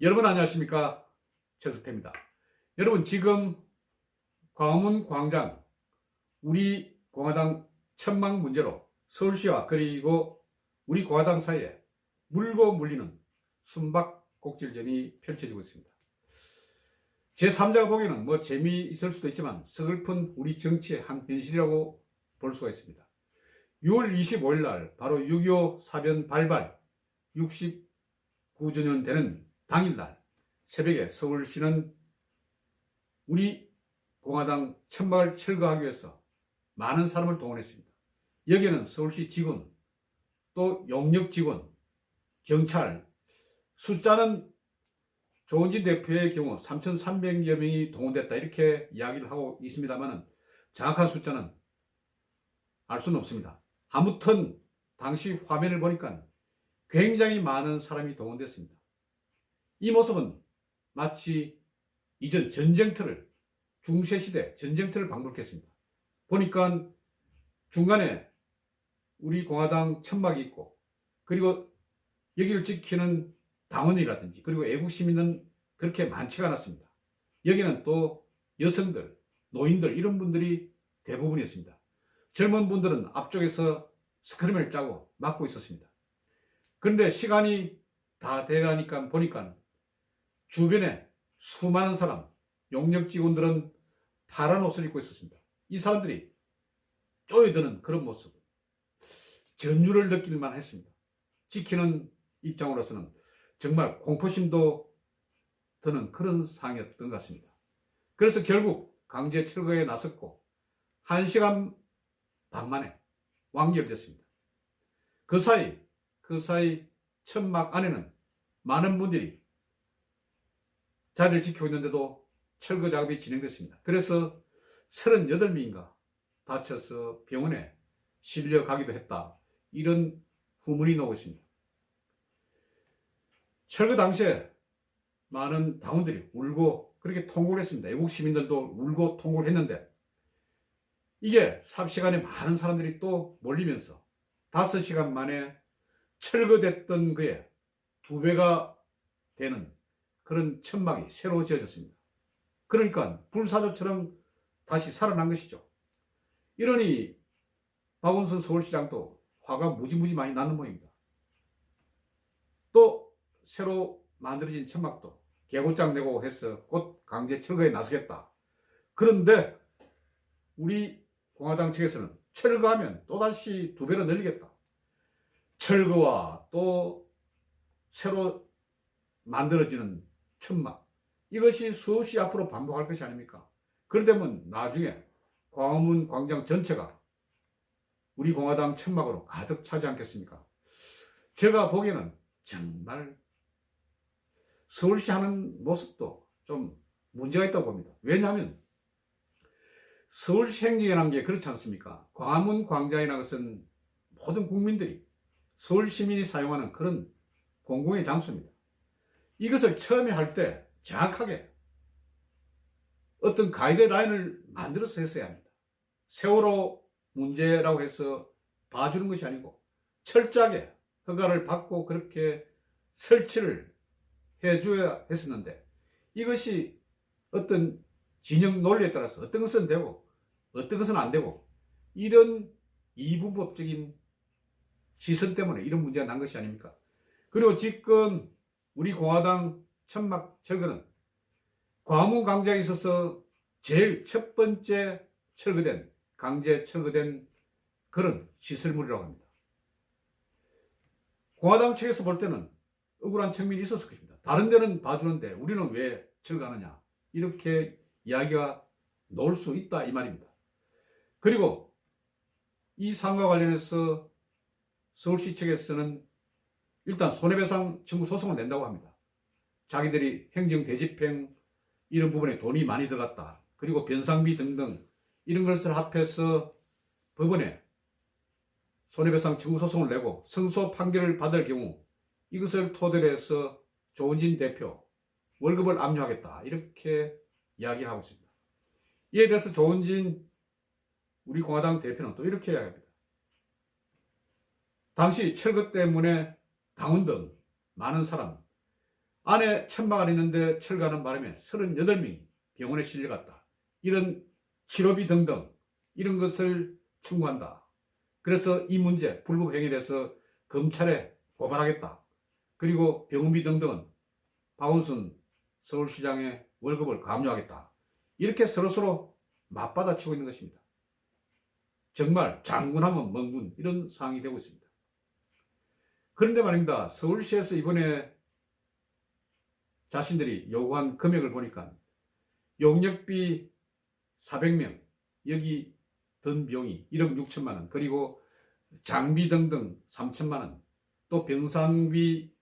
여러분 안녕하십니까? 최석태입니다. 여러분 지금 광화문 광장 우리 공화당 천막 문제로 서울시와 그리고 우리 공화당 사이에 물고 물리는 숨박곡질전이 펼쳐지고 있습니다. 제3자가 보기에는 재미있을 수도 있지만 서글픈 우리 정치의 한 현실이라고 볼 수가 있습니다. 6월 25일 날 바로 6.25 사변 발발 69주년 되는 당일날 새벽에 서울시는 우리 공화당 천막을 철거하기 위해서 많은 사람을 동원했습니다. 여기에는 서울시 직원, 또 용역 직원, 경찰, 숫자는 조은진 대표의 경우 3,300여 명이 동원됐다 이렇게 이야기를 하고 있습니다만 정확한 숫자는 알 수는 없습니다. 아무튼 당시 화면을 보니까 굉장히 많은 사람이 동원됐습니다. 이 모습은 마치 이전 전쟁터를 중세시대 전쟁터를 방불케했습니다. 보니까 중간에 우리 공화당 천막이 있고 그리고 여기를 지키는 당원이라든지 그리고 애국 시민은 그렇게 많지가 않았습니다. 여기는 또 여성들, 노인들 이런 분들이 대부분이었습니다. 젊은 분들은 앞쪽에서 스크림을 짜고 막고 있었습니다. 그런데 시간이 다 돼가니까 보니까 주변에 수많은 사람, 용역 직원들은 파란 옷을 입고 있었습니다. 이 사람들이 쪼여드는 그런 모습, 전율을 느낄만 했습니다. 지키는 입장으로서는 정말 공포심도 드는 그런 상황이었던 것 같습니다. 그래서 결국 강제 철거에 나섰고 1시간 반 만에 완결됐습니다. 그 사이 천막 안에는 많은 분들이 자리를 지키고 있는데도 철거 작업이 진행됐습니다. 그래서 38명인가 다쳐서 병원에 실려가기도 했다. 이런 후문이 나오고 있습니다. 철거 당시에 많은 당원들이 울고 그렇게 통곡을 했습니다. 애국 시민들도 울고 통곡을 했는데 이게 삽시간에 많은 사람들이 또 몰리면서 5시간 만에 철거됐던 그의 2배가 되는 그런 천막이 새로 지어졌습니다. 그러니까 불사조처럼 다시 살아난 것이죠. 이러니 박원순 서울시장도 화가 무지무지 많이 나는 모양입니다. 또 새로 만들어진 천막도 개고장 내고 해서 곧 강제 철거에 나서겠다. 그런데 우리 공화당 측에서는 철거하면 또다시 2배로 늘리겠다. 철거와 또 새로 만들어지는 천막, 이것이 수없이 앞으로 반복할 것이 아닙니까? 그러다면 나중에 광화문 광장 전체가 우리 공화당 천막으로 가득 차지 않겠습니까? 제가 보기에는 정말 서울시 하는 모습도 좀 문제가 있다고 봅니다. 왜냐하면 서울시 행정이라는 게 그렇지 않습니까? 광화문 광장이라는 것은 모든 국민들이 서울 시민이 사용하는 그런 공공의 장소입니다. 이것을 처음에 할 때 정확하게 어떤 가이드라인을 만들어서 했어야 합니다. 세월호 문제라고 해서 봐주는 것이 아니고 철저하게 허가를 받고 그렇게 설치를 해줘야 했었는데 이것이 어떤 진영 논리에 따라서 어떤 것은 되고 어떤 것은 안 되고 이런 이분법적인 시선 때문에 이런 문제가 난 것이 아닙니까? 그리고 지금 우리 공화당 천막 철거는 광화문 광장에 있어서 제일 첫 번째 철거된, 강제 철거된 그런 시설물이라고 합니다. 공화당 측에서 볼 때는 억울한 측면이 있었을 것입니다. 다른 데는 봐주는데 우리는 왜 철거하느냐, 이렇게 이야기가 나올 수 있다 이 말입니다. 그리고 이 사안과 관련해서 서울시 측에서는 일단 손해배상 청구 소송을 낸다고 합니다. 자기들이 행정대집행 이런 부분에 돈이 많이 들어갔다. 그리고 변상비 등등 이런 것을 합해서 법원에 손해배상 청구 소송을 내고 승소 판결을 받을 경우 이것을 토대로 해서 조은진 대표 월급을 압류하겠다. 이렇게 이야기하고 있습니다. 이에 대해서 조은진 우리 공화당 대표는 또 이렇게 이야기합니다. 당시 철거 때문에 당원 등 많은 사람 안에 천막을 있는데 철가는 바람에 38명이 병원에 실려갔다. 이런 치료비 등등 이런 것을 청구한다. 그래서 이 문제 불법 행위에 대해서 검찰에 고발하겠다. 그리고 병원비 등등은 박원순 서울시장의 월급을 감료하겠다. 이렇게 서로서로 맞받아치고 있는 것입니다. 정말 장군하면 멍군 이런 상황이 되고 있습니다. 그런데 말입니다. 서울시에서 이번에 자신들이 요구한 금액을 보니까 용역비 400명, 여기 든 비용이 1억 6천만 원, 그리고 장비 등등 3천만 원, 또 병상비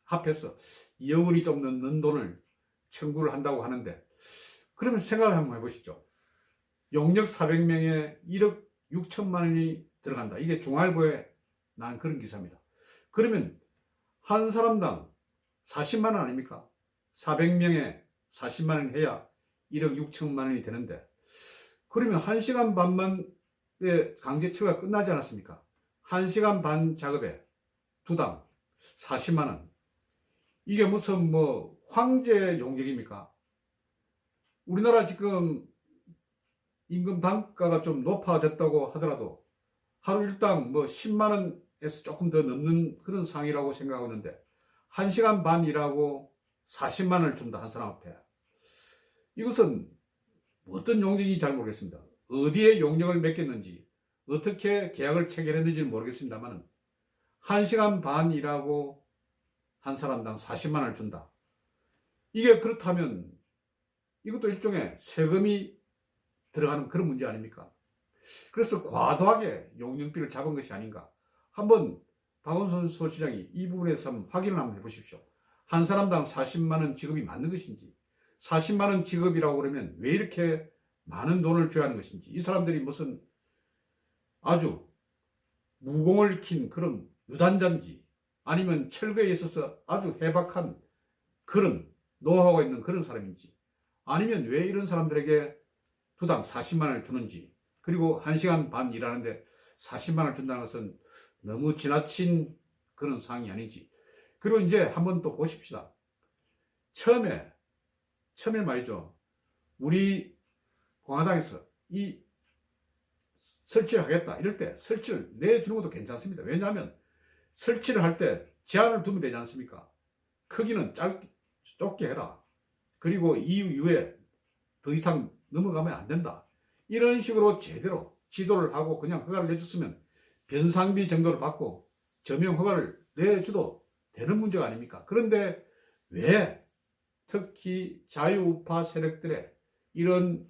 합해서 2억 원이 좀 넘는 돈을 청구를 한다고 하는데, 그러면 생각을 한번 해보시죠. 용역 400명에 1억 6천만 원이 들어간다. 이게 중앙일보에 난 그런 기사입니다. 그러면 한 사람당 40만 원 아닙니까? 400명에 40만 원 해야 1억 6천만 원이 되는데, 그러면 1시간 반만 강제 철거가 끝나지 않았습니까? 1시간 반 작업에 두당 40만 원. 이게 무슨 뭐 황제 용역입니까? 우리나라 지금 임금 단가가 좀 높아졌다고 하더라도 하루 일당 뭐 10만 원에서 조금 더 넘는 그런 상황이라고 생각하는데 1시간 반 일하고 40만 원을 준다, 한 사람한테. 이것은 어떤 용역인지 잘 모르겠습니다. 어디에 용역을 맺겠는지, 어떻게 계약을 체결했는지는 모르겠습니다만 1시간 반 일하고 한 사람당 40만 원을 준다. 이게 그렇다면 이것도 일종의 세금이 들어가는 그런 문제 아닙니까? 그래서 과도하게 용역비를 잡은 것이 아닌가. 한번 박원순 서울시장이 이 부분에서 한번 확인을 한번 해보십시오. 한 사람당 40만 원 지급이 맞는 것인지, 40만 원 지급이라고 그러면 왜 이렇게 많은 돈을 줘야 하는 것인지, 이 사람들이 무슨 아주 무공을 익힌 그런 유단자인지, 아니면 철거에 있어서 아주 해박한 그런 노하우가 있는 그런 사람인지, 아니면 왜 이런 사람들에게 두당 40만 원을 주는지, 그리고 1시간 반 일하는데 40만 원을 준다는 것은 너무 지나친 그런 상황이 아닌지. 그리고 이제 한번 또 보십시다. 처음에 말이죠. 우리 공화당에서 이 설치를 하겠다 이럴 때 설치를 내주는 것도 괜찮습니다. 왜냐하면 설치를 할 때 제한을 두면 되지 않습니까? 크기는 좁게 해라. 그리고 이후에 더 이상 넘어가면 안 된다. 이런 식으로 제대로 지도를 하고 그냥 허가를 내줬으면 변상비 정도를 받고 점용 허가를 내줘도 되는 문제가 아닙니까? 그런데 왜 특히 자유우파 세력들의 이런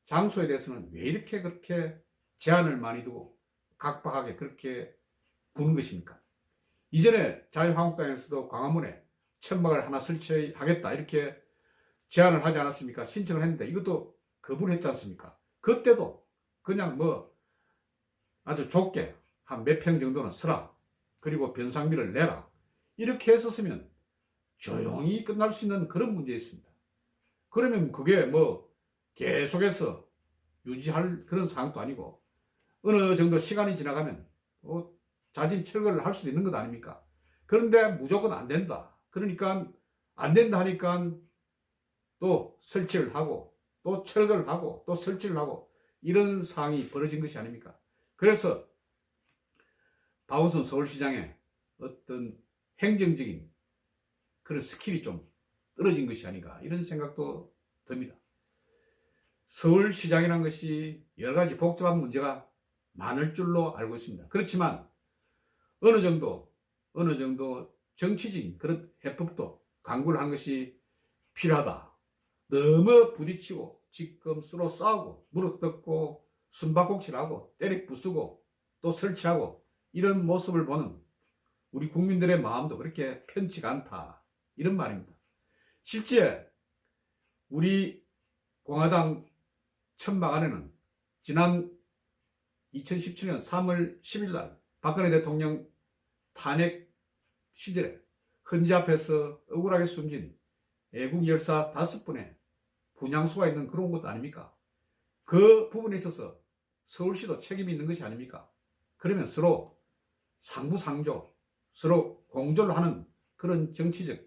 장소에 대해서는 왜 이렇게 그렇게 제한을 많이 두고 각박하게 그렇게 구는 것입니까? 이전에 자유한국당에서도 광화문에 천막을 하나 설치하겠다 이렇게 제안을 하지 않았습니까? 신청을 했는데 이것도 거부를 했지 않습니까? 그때도 그냥 뭐 아주 좁게 한 몇 평 정도는 쓰라. 그리고 변상비를 내라. 이렇게 했었으면 조용히 끝날 수 있는 그런 문제였습니다. 그러면 그게 뭐 계속해서 유지할 그런 상황도 아니고 어느 정도 시간이 지나가면 자진 철거를 할 수도 있는 것 아닙니까? 그런데 무조건 안 된다. 그러니까 안 된다 하니까 또 설치를 하고 또 철거를 하고 또 설치를 하고 이런 상황이 벌어진 것이 아닙니까? 그래서 박원순 서울시장의 어떤 행정적인 그런 스킬이 좀 떨어진 것이 아닌가 이런 생각도 듭니다. 서울시장이라는 것이 여러 가지 복잡한 문제가 많을 줄로 알고 있습니다. 그렇지만 어느 정도 정치적인 그런 해법도 강구를 한 것이 필요하다. 너무 부딪히고 지금 서로 싸우고 무릎 꿇고 숨바꼭질하고 때리 부수고 또 설치하고 이런 모습을 보는 우리 국민들의 마음도 그렇게 편치가 않다 이런 말입니다. 실제 우리 공화당 천막 안에는 지난 2017년 3월 10일 날 박근혜 대통령 탄핵 시절에 헌재 앞에서 억울하게 숨진 애국 열사 5분의 분향소가 있는 그런 곳 아닙니까? 그 부분에 있어서 서울시도 책임이 있는 것이 아닙니까? 그러면 서로 상부상조, 서로 공조를 하는 그런 정치적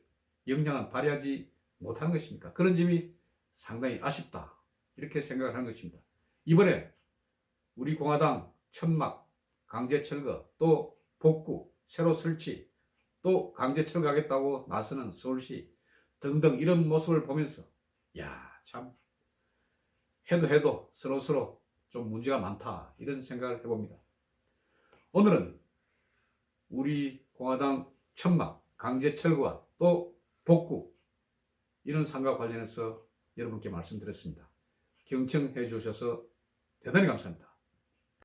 역량은 발휘하지 못하는 것입니까? 그런 점이 상당히 아쉽다. 이렇게 생각을 하는 것입니다. 이번에 우리 공화당 천막, 강제 철거, 또 복구, 새로 설치, 또 강제 철거하겠다고 나서는 서울시 등등 이런 모습을 보면서 야, 참 해도 서로 좀 문제가 많다 이런 생각을 해봅니다. 오늘은 우리 공화당 천막, 강제 철거와 또 복구 이런 사안과 관련해서 여러분께 말씀드렸습니다. 경청해 주셔서 대단히 감사합니다.